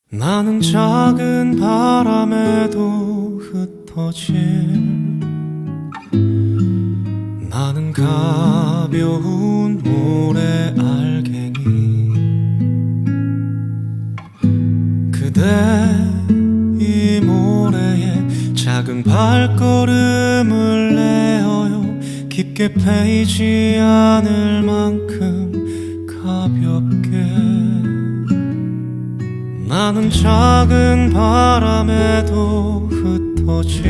나는 작은 바람에도 흩어질, 나는 가벼운 모래 알갱이. 그대 이 모래에 작은 발걸음을 내어요. 깊게 패이지 않을 만큼 가볍게. 나는 작은 바람에도 흩어질